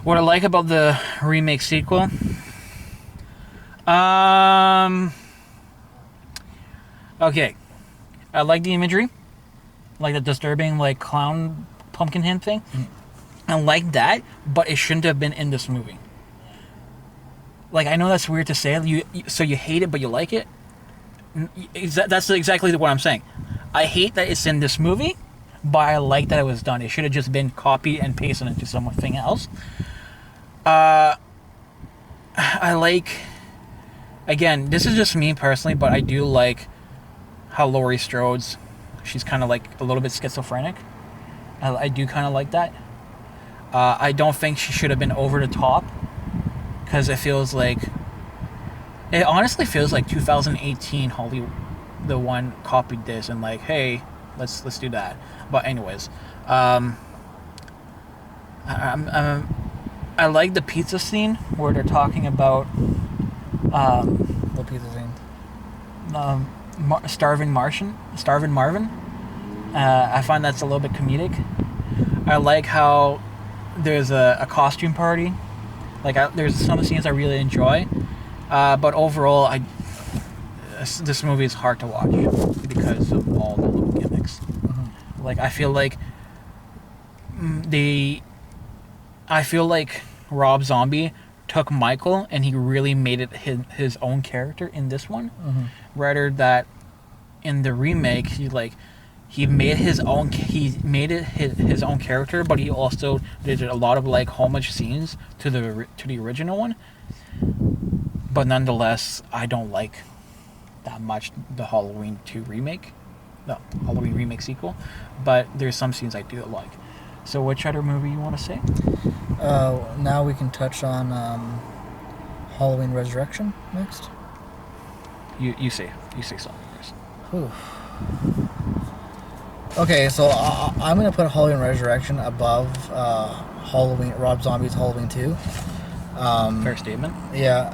What I like about the remake sequel, okay, I like the imagery, like the disturbing like clown pumpkin head thing. I like that, but it shouldn't have been in this movie. Like, I know that's weird to say. So you hate it, but you like it. That's exactly what I'm saying. I hate that it's in this movie, but I like that it was done. It should have just been copied and pasted into something else. I like, again, this is just me personally, but I do like how Laurie Strode's, she's kind of like a little bit schizophrenic. I do kind of like that. I don't think she should have been over the top, because it honestly feels like 2018 Hollywood, the one copied this and like, hey, let's do that. But anyways, I like the pizza scene where they're talking about what pizza scene? Starving Marvin. I find that's a little bit comedic. I like how there's a costume party. Like, there's some scenes I really enjoy, but overall, this movie is hard to watch because of all the little gimmicks. Mm-hmm. Like, I feel like Rob Zombie took Michael and he really made it his own character in this one, mm-hmm. rather that in the remake he made his own character, but he also did a lot of like homage scenes to the original one. But nonetheless, I don't like that much the Halloween remake sequel, but there's some scenes I do like. So which other movie you want to say? Now we can touch on Halloween Resurrection next. You say something first. Whew. Okay, so I'm gonna put Halloween Resurrection above Rob Zombie's Halloween 2. Fair statement. Yeah.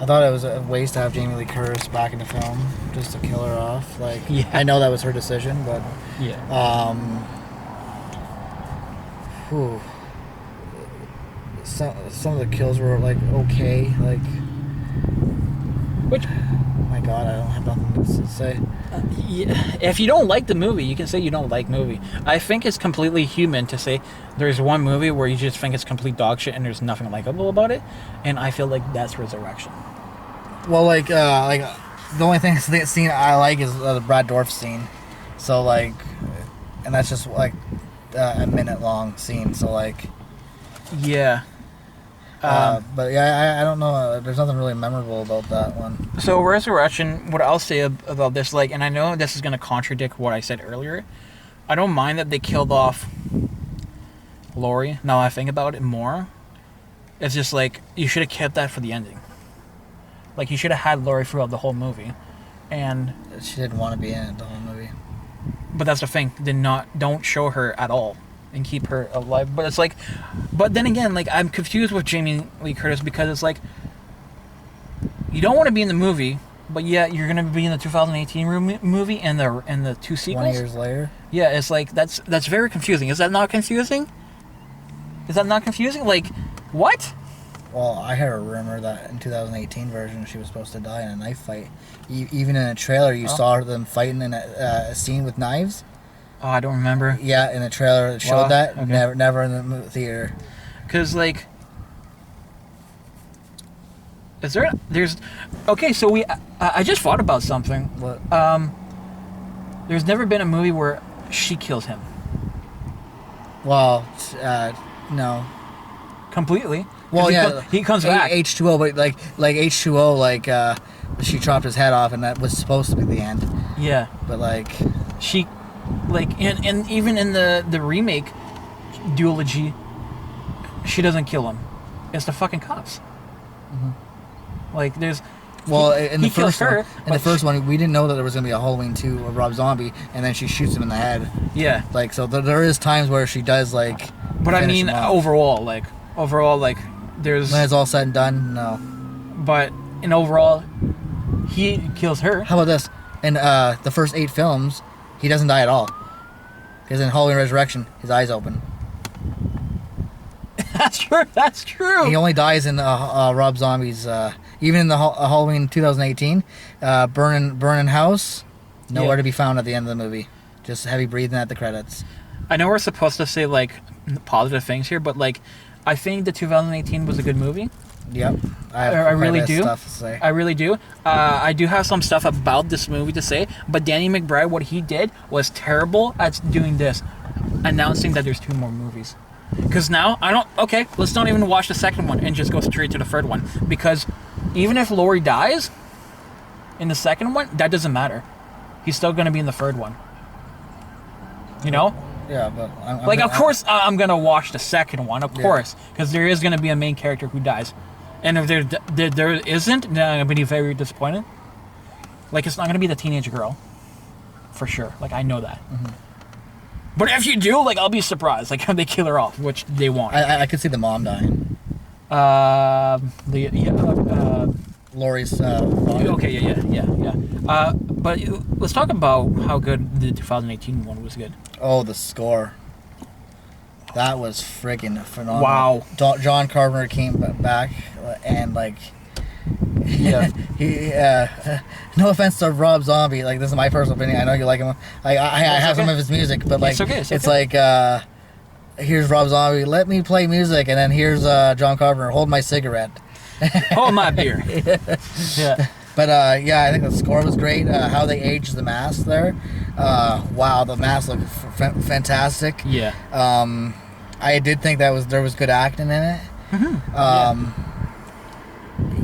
I thought it was a waste to have Jamie Lee Curtis back in the film just to kill her off. Like, yeah. I know that was her decision, but yeah. Whew. Some of the kills were like okay, like. Which? My God, I don't have nothing to say. Yeah. If you don't like the movie, you can say you don't like movie. I think it's completely human to say there's one movie where you just think it's complete dog shit and there's nothing likable about it, and I feel like that's Ressurection. Well, like the only scene I like is the Brad Dourif scene, so like, and that's just like a minute long scene. So like, yeah. But yeah, I don't know. There's nothing really memorable about that one. So Ressurection, what I'll say about this, like, and I know this is going to contradict what I said earlier, I don't mind that they killed off Laurie. Now I think about it more, it's just like, you should have kept that for the ending. Like, you should have had Laurie throughout the whole movie, and she didn't want to be in it the whole movie. But that's the thing, don't show her at all and keep her alive. But it's like, but then again, like, I'm confused with Jamie Lee Curtis, because it's like, you don't want to be in the movie, but yet you're gonna be in the 2018 movie and the two sequels 20 years later. Yeah, it's like, that's very confusing. Is that not confusing? Like, what? Well, I heard a rumor that in 2018 version she was supposed to die in a knife fight. Even in a trailer, you saw them fighting in a scene with knives. Oh, I don't remember. Yeah, in the trailer it showed Wow, that. okay. Never in the theater. Because, like... There's... Okay, so I just thought about something. What? There's never been a movie where she kills him. Well, no. Completely. Well, He comes back. H2O, but like H2O, like she chopped his head off, and that was supposed to be the end. Yeah. But like She... Like, and even in the remake duology, she doesn't kill him. It's the fucking cops. Mm-hmm. Like, there's... Well, in the first one, we didn't know that there was gonna be a Halloween 2 of Rob Zombie, and then she shoots him in the head. Yeah. Like, so there is times where she does like. But I mean, overall, there's. When it's all said and done, no. But in overall, he kills her. How about this? In the first 8 films, he doesn't die at all. Because in Halloween Resurrection, his eyes open. That's true. That's true. He only dies in Rob Zombie's. Even in the Halloween 2018, burning house, nowhere to be found at the end of the movie. Just heavy breathing at the credits. I know we're supposed to say like positive things here, but like, I think the 2018 was a good movie. Yep, I really do. Stuff to say. I really do. I do have some stuff about this movie to say, but Danny McBride, what he did was terrible at doing this, announcing that there's 2 more movies. Because now okay, let's not even watch the second one and just go straight to the third one. Because even if Laurie dies in the second one, that doesn't matter. He's still going to be in the third one. You know? Yeah, but of course, I'm going to watch the second one, of course. Because there is going to be a main character who dies. And if there isn't, then I'm going to be very disappointed. Like, it's not going to be the teenage girl. For sure. Like, I know that. Mm-hmm. But if you do, like, I'll be surprised. Like, they kill her off, which they won't. I could see the mom dying. Laurie's father. Okay, yeah. But let's talk about how good the 2018 one was good. Oh, the score. That was freaking phenomenal. Wow. John Carpenter came back and like... Yeah. No offense to Rob Zombie, like this is my personal opinion. I know you like him. Like I have some of his music, but like it's like here's Rob Zombie, let me play music, and then here's John Carpenter, hold my cigarette. Hold my beer. Yeah. But I think the score was great. How they aged the mask there. Wow, the mask looked fantastic. Yeah. I did think there was good acting in it. Mm-hmm.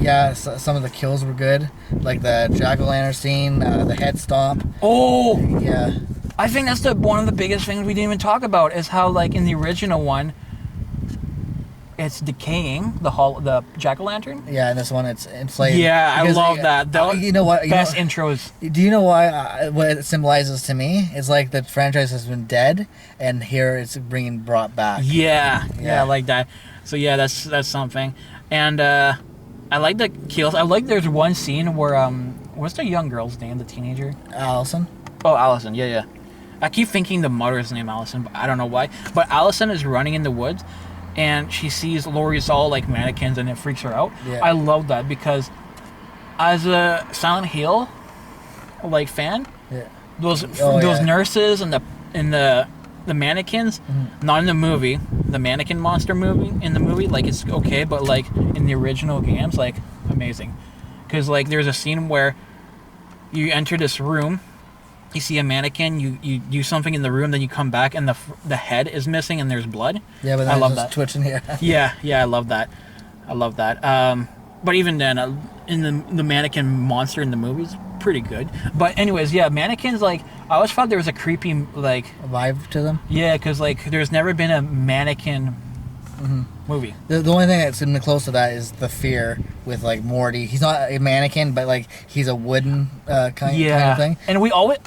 Yeah, some of the kills were good, like the jack-o'-lantern scene, the head stomp. Oh, yeah. I think that's one of the biggest things we didn't even talk about is how, like, in the original one, it's decaying the jack-o'-lantern. Yeah, and this one it's inflated. Yeah, I love that. You know what? Best intros. Do you know why? What it symbolizes to me is like the franchise has been dead, and here it's brought back. Yeah, I like that. So yeah, that's something, and I like the kills. I like there's one scene where what's the young girl's name? The teenager. Allison. Oh, Allison. Yeah. I keep thinking the mother's name Allison, but I don't know why. But Allison is running in the woods, and she sees Laurie's all like mannequins, and it freaks her out. Yeah. I love that because as a Silent Hill like fan, those nurses and the mannequins, not in the movie, the mannequin monster movie in the movie, like it's okay, but like in the original games, like amazing, because like there's a scene where you enter this room, you see a mannequin, you do something in the room, then you come back and the head is missing and there's blood. Yeah, but I love that twitching here. Yeah, I love that. But even then, in the mannequin monster in the movies, pretty good. But anyways, yeah, mannequins, like I always thought there was a creepy like vibe to them. Yeah, because like there's never been a mannequin movie. The only thing that's been close to that is the Fear with like Morty. He's not a mannequin, but like he's a wooden kind of thing. And we always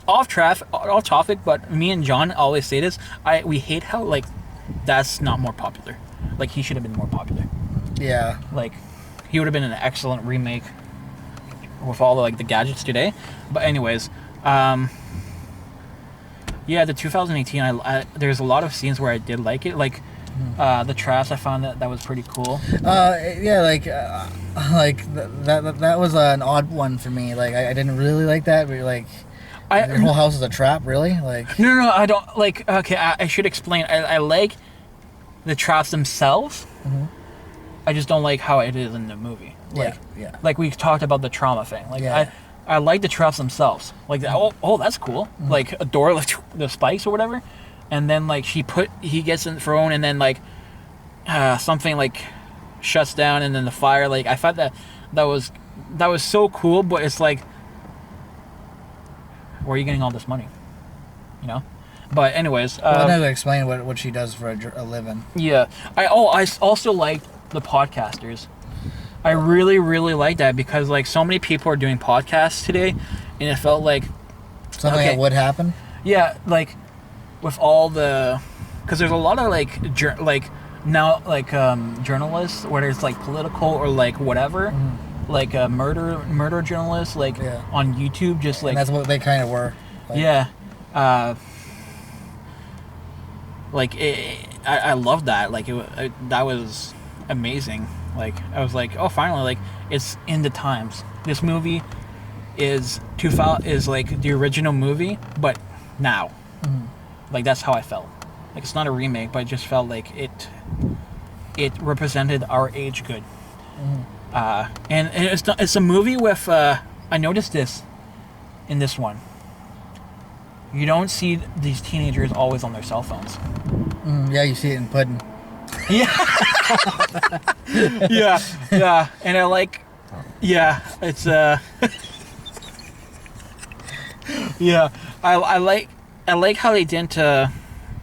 off topic, but me and John always say this. We hate how like that's not more popular. Like he should have been more popular. Yeah. Like he would have been an excellent remake with all the gadgets today. But anyways, the 2018 there's a lot of scenes where I did like it, like the trash. I found that was pretty cool. That was an odd one for me. Like I didn't really like that, but like Your whole house is a trap, really? Like No, I don't like. Okay, I should explain. I like the traps themselves. Mm-hmm. I just don't like how it is in the movie. Like, yeah. Like we talked about the trauma thing. Like Yeah. I like the traps themselves. Like oh, that's cool. Mm-hmm. Like a door with the spikes or whatever, and then like he gets thrown, and then like something like shuts down, and then the fire. Like I thought that was so cool, but it's like, where are you getting all this money? You know. But anyways, well, I never explained what she does for a living. Yeah, I also like the podcasters. I really like that because like so many people are doing podcasts today, and it felt like something that would happen. Yeah, like with all the, because there's a lot of like journalists, whether it's like political or like whatever, like murder journalists, like on YouTube, just like, and that's what they kind of were. Like, yeah. Like I love that. Like that was amazing. Like I was like, oh, finally, like it's in the times. This movie is like the original movie, but now. Like that's how I felt. Like it's not a remake, but it just felt like it represented our age good. And it's a movie with I noticed this in this one. You don't see these teenagers always on their cell phones. Yeah, you see it in Puddin'. Yeah. yeah. And I like, it's yeah. I like how they didn't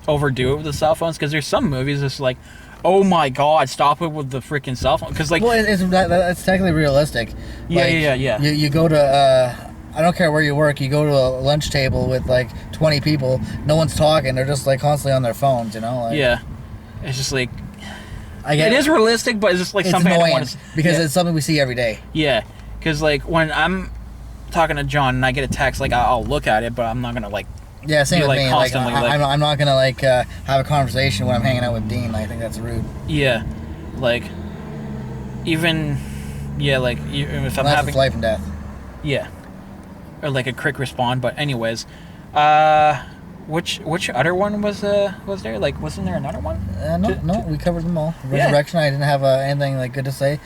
overdo it with the cell phones, because there's some movies that's like, oh my god, stop it with the freaking cell phone, because like, well, it's technically realistic. Yeah, like, yeah. You go to I don't care where you work, you go to a lunch table with like 20 people, no one's talking, they're just like constantly on their phones, you know? Like, yeah. It's just like, it is realistic, but it's just like it's something annoying I don't want to, because it's something we see every day. Yeah, because like when I'm talking to John and I get a text, like I'll look at it, but I'm not gonna like. Yeah, same with like, me. Like, I'm not gonna like have a conversation when I'm hanging out with Dean. I think that's rude. Yeah, like even like even if I'm Unless having it's life and death. Yeah, or like a quick respond. But anyways, which other one was there? Like, wasn't there another one? No, we covered them all. Ressurection. I didn't have anything like good to say.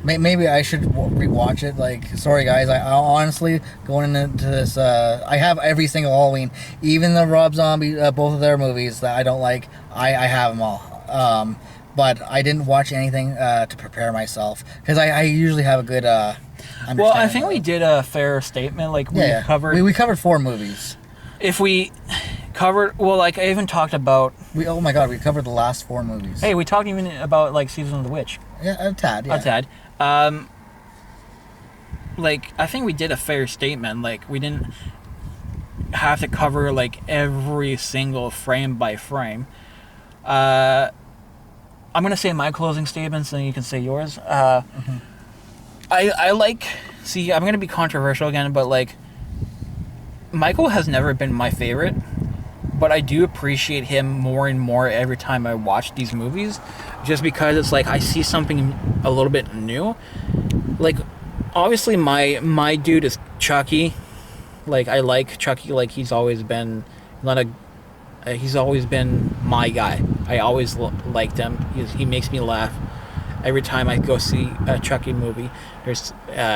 Maybe I should rewatch it. Like, sorry guys, I honestly, going into this, I have every single Halloween, even the Rob Zombie, both of their movies that I don't like. I have them all. But I didn't watch anything to prepare myself, because I usually have a good understanding. Well, I think we did a fair statement. Like we covered 4 movies. If we covered, well, like I even talked about. Oh my god, we covered the last 4 movies. Hey, we talked even about like Season of the Witch. Yeah, a tad. Yeah. A tad. Like I think we did a fair statement. Like we didn't have to cover like every single frame by frame. I'm gonna say my closing statements, and then you can say yours. I like. See, I'm gonna be controversial again, but like, Michael has never been my favorite, but I do appreciate him more and more every time I watch these movies, just because it's like I see something a little bit new. Like, obviously my dude is Chucky. Like, I like Chucky. Like, he's always been he's always been my guy. I always liked him. He makes me laugh every time I go see a Chucky movie.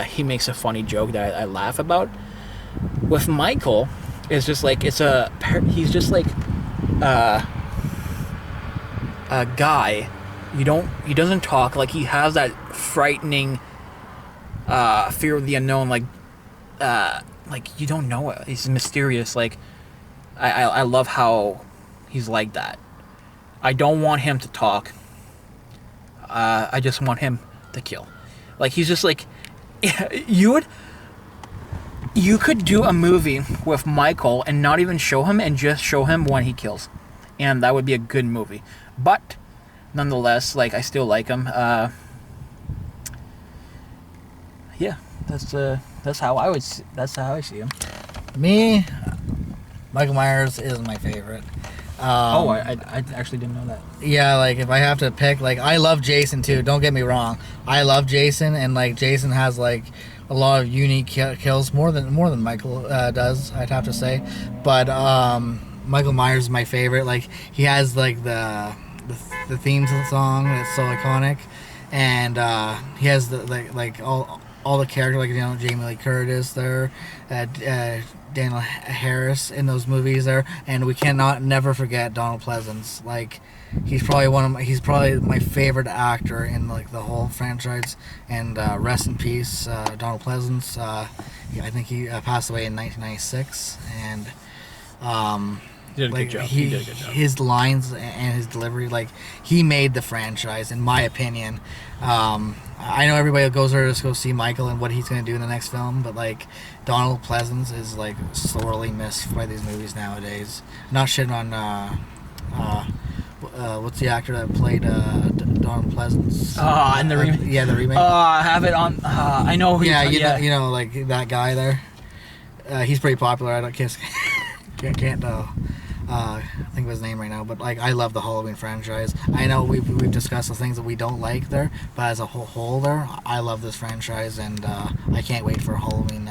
He makes a funny joke that I laugh about. With Michael, it's just like he's just like a guy. He doesn't talk. Like, he has that frightening fear of the unknown. Like you don't know it. He's mysterious. Like, I love how he's like that. I don't want him to talk. I just want him to kill. Like, he's just like, you could do a movie with Michael and not even show him, and just show him when he kills, and that would be a good movie. But nonetheless, like, I still like him. Yeah, that's how I see him. Me, Michael Myers is my favorite. I actually didn't know that. Yeah, like, if I have to pick, like, I love Jason too, don't get me wrong. I love Jason, and like, Jason has like a lot of unique kills, more than Michael does, I'd have to say. But Michael Myers is my favorite. Like he has like the themes of the song that's so iconic, and he has the like all the character, like Jamie Lee Curtis there, Daniel Harris in those movies there, and we cannot never forget Donald Pleasance. Like he's probably my favorite actor in like the whole franchise, and rest in peace, Donald Pleasance. I think he passed away in 1996, and He did a good job. He did a good job. His lines and his delivery, like he made the franchise, in my opinion. I know everybody goes there to go see Michael and what he's going to do in the next film, but like Donald Pleasance is like sorely missed by these movies nowadays. Not shitting on what's the actor that played Donald Pleasance? In the remake. Yeah, the remake. I have it on. I know. Who You know, like that guy there. He's pretty popular. I don't can't think of his name right now, but like I love the Halloween franchise. I know we've discussed the things that we don't like there, but as a whole there, I love this franchise, and I can't wait for Halloween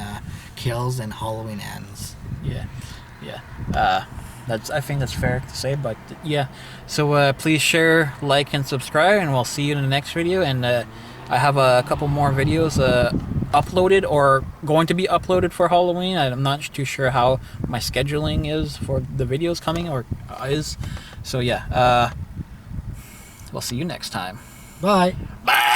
kills and Halloween ends. Yeah. I think that's fair to say, but yeah. So please share, like, and subscribe, and we'll see you in the next video. And I have a couple more videos uploaded or going to be uploaded for Halloween. I'm not too sure how my scheduling is for the videos coming or is. So yeah, we'll see you next time. Bye. Bye.